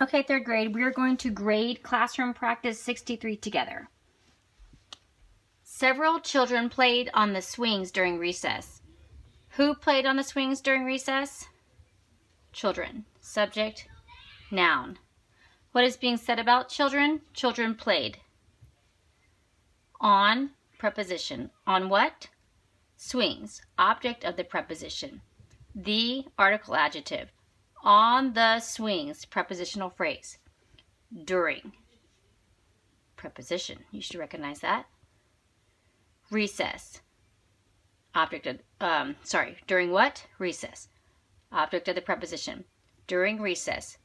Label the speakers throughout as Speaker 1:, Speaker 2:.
Speaker 1: Okay, third grade, we are going to grade classroom practice 63 together. Several children played on the swings during recess. Who played on the swings during recess? Children. Subject, noun. What is being said about children? Children played. On, preposition. On what? Swings. Object of the preposition. The, article adjective. On the swings, prepositional phrase. During, preposition. You should recognize that. Recess. Object of, during what? Recess. Object of the preposition. During recess,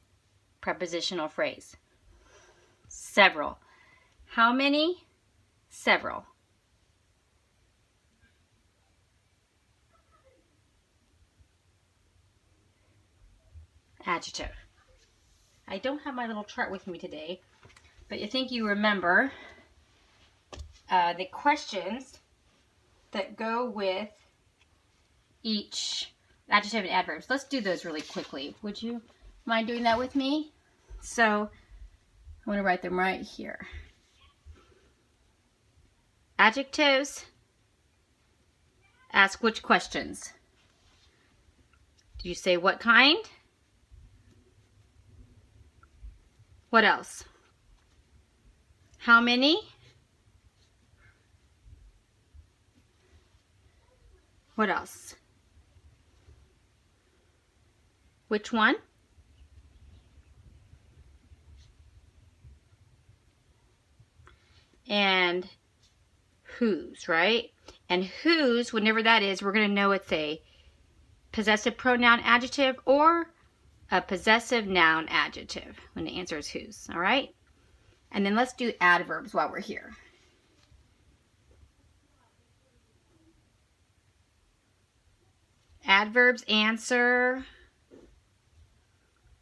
Speaker 1: prepositional phrase. Several. How many? Several. Adjective. I don't have my little chart with me today, but I think you remember the questions that go with each adjective and adverbs. Let's do those really quickly. Would you mind doing that with me? So I want to write them right here. Adjectives. Ask which questions? Did you say what kind? What else? How many? What else? Which one? And whose, right? And whose, whenever that is, we're going to know it's a possessive pronoun adjective or a possessive noun adjective when the answer is whose, all right? And then let's do adverbs while we're here. Adverbs answer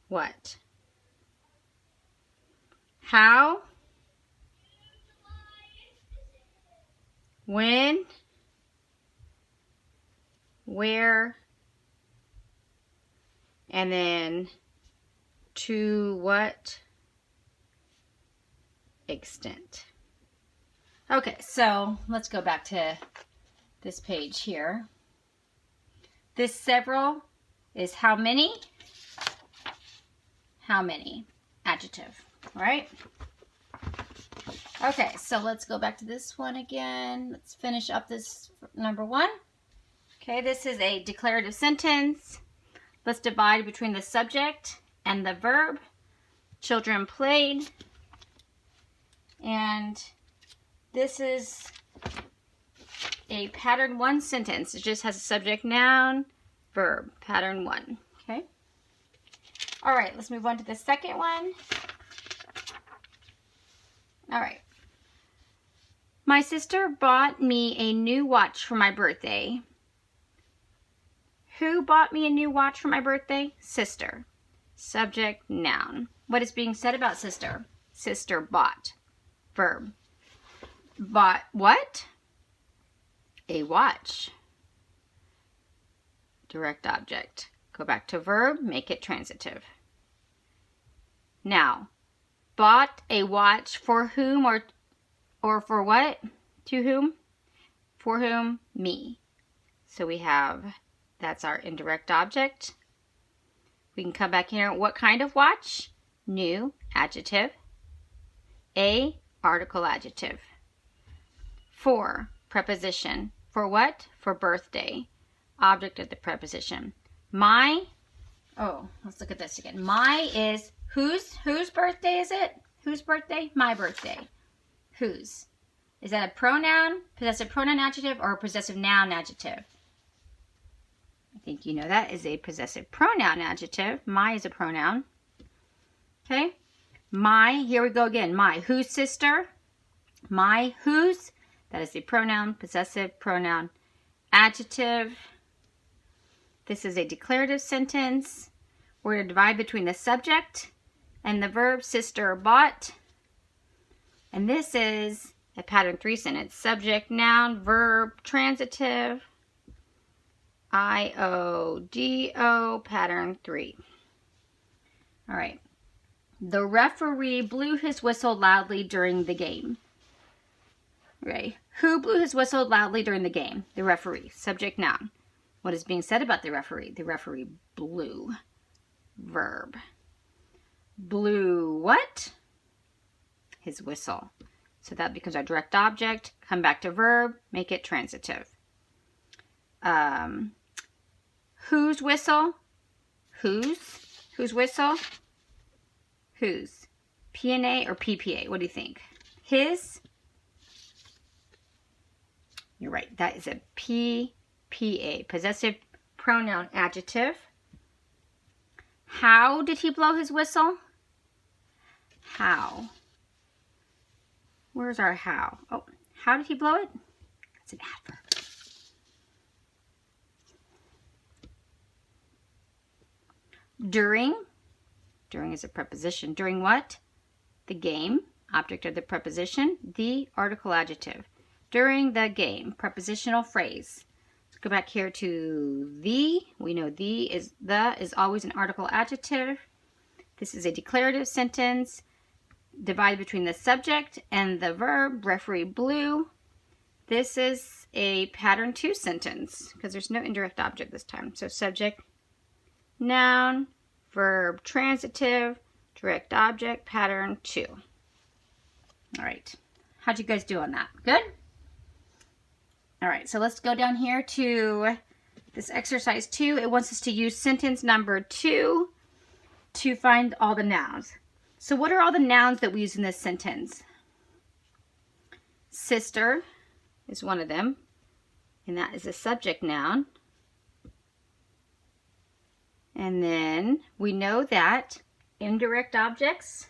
Speaker 1: what? How? When? Where? And then to what extent? Okay, so let's go back to this page here. This several is how many? How many? Adjective, all right? Okay, so let's go back to this one again. Let's finish up this number one. Okay, this is a declarative sentence. Let's divide between the subject and the verb. Children played. And this is a pattern one sentence. It just has a subject, noun, verb. Pattern one. Okay. All right, let's move on to the second one. All right. My sister bought me a new watch for my birthday. Who bought me a new watch for my birthday? Sister. Subject, noun. What is being said about sister? Sister bought. Verb. Bought what? A watch. Direct object. Go back to verb, make it transitive. Now, bought a watch for whom or for what? To whom? For whom? Me. So we have, that's our indirect object. We can come back here. What kind of watch? New, adjective. A, article adjective. For, preposition. For what? For birthday. Object of the preposition. My, oh, let's look at this again. My is, whose birthday is it? Whose birthday? My birthday. Whose. Is that a pronoun, possessive pronoun adjective, or a possessive noun adjective? I think you know that is a possessive pronoun adjective. My is a pronoun. Okay. My, here we go again. My, whose sister? My, whose? That is a pronoun, possessive pronoun adjective. This is a declarative sentence. We're going to divide between the subject and the verb, sister bought. And this is a pattern 3 sentence. Subject, noun, verb, transitive. I-O-D-O, pattern 3. All right. The referee blew his whistle loudly during the game. Okay. Who blew his whistle loudly during the game? The referee. Subject, noun. What is being said about the referee? The referee blew. Verb. Blew what? His whistle. So that becomes our direct object. Come back to verb. Make it transitive. Whose whistle? Whose? Whose whistle? Whose? P&A or PPA? What do you think? His? You're right. That is a PPA. Possessive pronoun adjective. How did he blow his whistle? How? Where's our how? Oh, how did he blow it? That's an adverb. During. During is a preposition. During what? The game. Object of the preposition. The article adjective. During the game. Prepositional phrase. Let's go back here to the. We know the is always an article adjective. This is a declarative sentence divided between the subject and the verb. Referee blew. This is a pattern 2 sentence because there's no indirect object this time. So subject, noun, verb, transitive, direct object, pattern 2. All right. How'd you guys do on that? Good? All right. So let's go down here to this exercise 2. It wants us to use sentence number 2 to find all the nouns. So what are all the nouns that we use in this sentence? Sister is one of them, and that is a subject noun. And then we know that indirect objects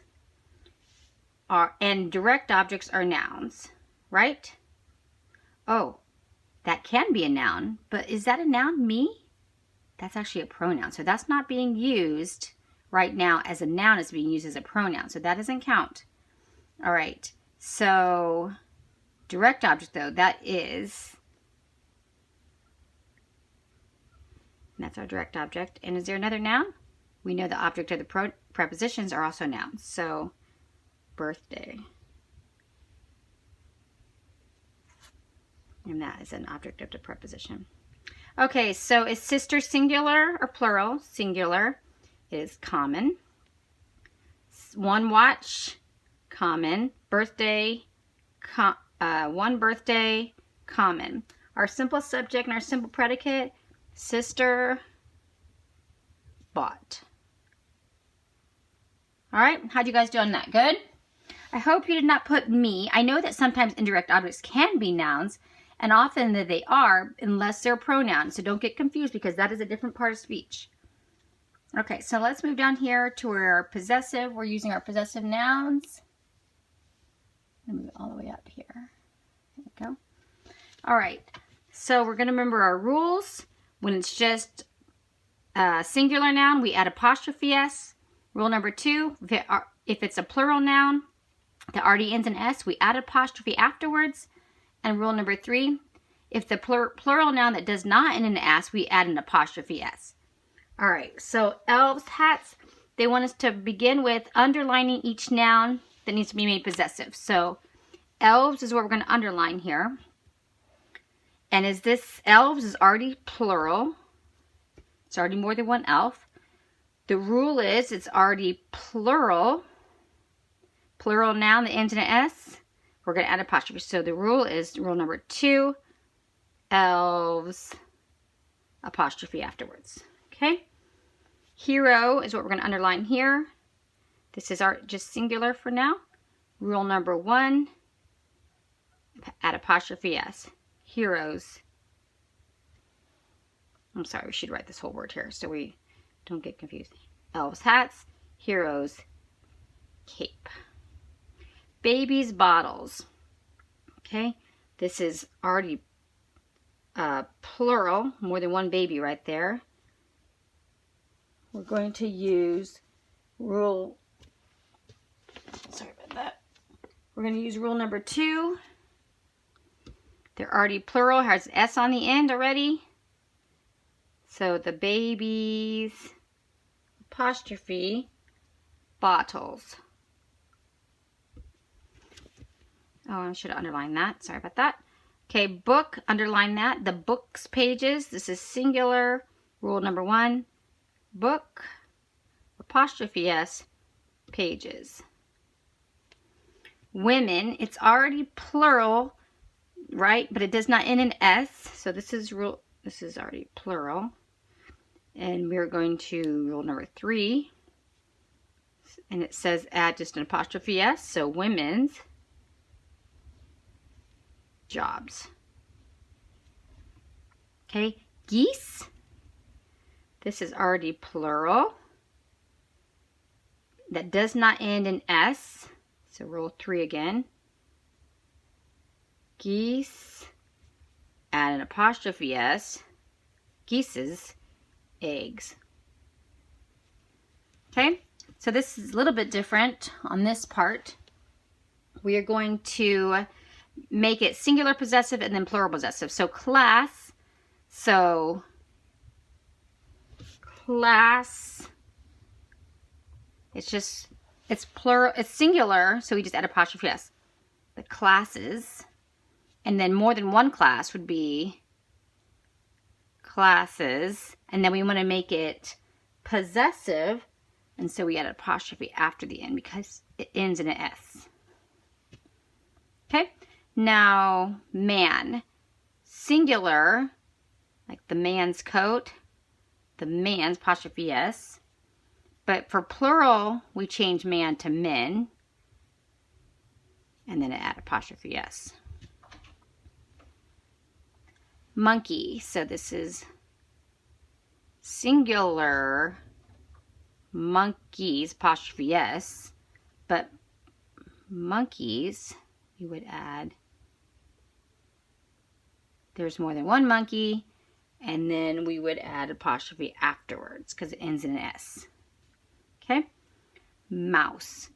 Speaker 1: and direct objects are nouns, right? Oh, that can be a noun, but is that a noun, me? That's actually a pronoun, so that's not being used right now as a noun. It's being used as a pronoun, so that doesn't count. All right, so direct object, though, that is, that's our direct object. And is there another noun? We know the object of the prepositions are also nouns. So, birthday. And that is an object of the preposition. Okay, so is sister singular or plural? Singular is common. One watch, common. Birthday, one birthday, common. Our simple subject and our simple predicate, sister bought. All right, how'd you guys do on that? Good? I hope you did not put me. I know that sometimes indirect objects can be nouns, and often that they are, unless they're pronouns. So don't get confused because that is a different part of speech. Okay, so let's move down here to our possessive. We're using our possessive nouns. Move it all the way up here. There we go. All right, so we're going to remember our rules. When it's just a singular noun, we add apostrophe S. Rule number 2, if it's a plural noun that already ends in S, we add apostrophe afterwards. And rule number 3, if the plural noun that does not end in S, we add an apostrophe S. All right, so elves, hats, they want us to begin with underlining each noun that needs to be made possessive. So elves is what we're going to underline here. And is this elves is already plural. It's already more than one elf. The rule is it's already plural. Plural noun that ends in an S. We're going to add apostrophe. So the rule is rule number 2, elves, apostrophe afterwards. Okay. Hero is what we're going to underline here. This is our just singular for now. Rule number 1, add apostrophe S. Heroes. I'm sorry, we should write this whole word here so we don't get confused. Elves, hats, heroes, cape. Babies, bottles. Okay, this is already plural, more than one baby right there. We're going to use rule, sorry about that. We're going to use rule number 2. They're already plural, has S on the end already. So the babies, apostrophe, bottles. Oh, I should have underlined that. Sorry about that. Okay, book, underline that. The books pages. This is singular. Rule number 1. Book, apostrophe S, pages. Women, it's already plural, right? But it does not end in S. So this is already plural. And we're going to rule number 3. And it says add just an apostrophe S. So women's jobs. Okay, geese. This is already plural. That does not end in S. So rule 3 again. Geese, add an apostrophe S. Geese's eggs. Okay, so this is a little bit different on this part. We are going to make it singular possessive and then plural possessive. So class, it's plural, it's singular, so we just add apostrophe S. The classes, and then more than one class would be classes, and then we want to make it possessive, and so we add an apostrophe after the end because it ends in an S. Okay, now man, singular, like the man's coat, the man's apostrophe S, but for plural we change man to men, and then add apostrophe S. Monkey, so this is singular monkeys, apostrophe S, but monkeys, you would add, there's more than one monkey, and then we would add apostrophe afterwards because it ends in an S. Okay, mouse,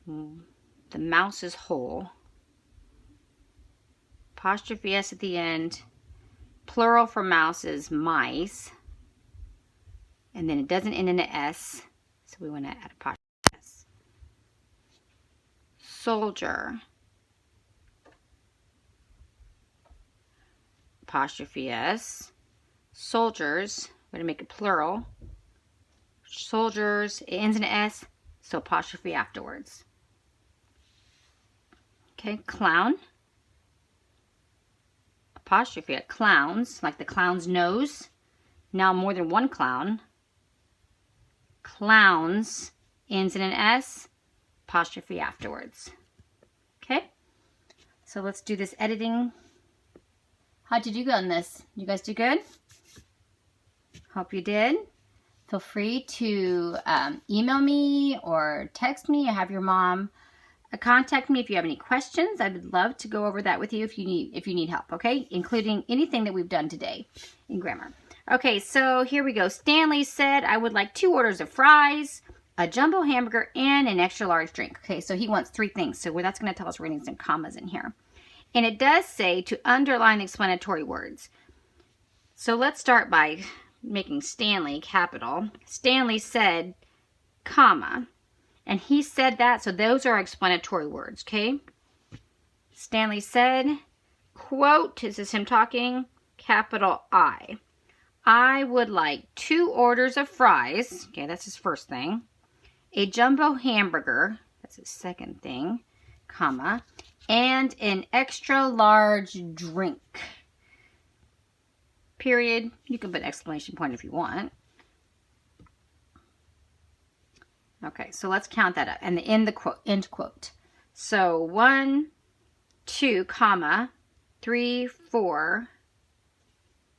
Speaker 1: the mouse is whole, apostrophe S at the end. Plural for mouse is mice, and then it doesn't end in an S, so we want to add apostrophe S. Soldier, apostrophe S. Soldiers, we're going to make it plural. Soldiers, it ends in an S, so apostrophe afterwards. Okay, clown. Apostrophe at clowns, like the clown's nose. Now more than one clown. Clowns ends in an S, apostrophe afterwards. Okay, so let's do this editing. How did you go on this? You guys do good? Hope you did. Feel free to email me or text me or have your mom contact me if you have any questions. I would love to go over that with you if you need help, okay? Including anything that we've done today in grammar. Okay, so here we go. Stanley said, I would like 2 orders of fries, a jumbo hamburger, and an extra large drink. Okay, so he wants 3 things. So that's going to tell us we're getting some commas in here. And it does say to underline the explanatory words. So let's start by making Stanley capital. Stanley said, comma. And he said that, so those are explanatory words, okay? Stanley said, quote, this is him talking, capital I. I would like 2 orders of fries, okay, that's his first thing. A jumbo hamburger, that's his second thing, comma, and an extra large drink. Period. You can put an exclamation point if you want. Okay, so let's count that up. And end quote. So 1, 2, comma, 3, 4,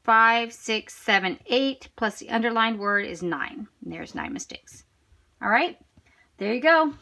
Speaker 1: 5, 6, 7, 8, plus the underlined word is 9. And there's 9 mistakes. All right, there you go.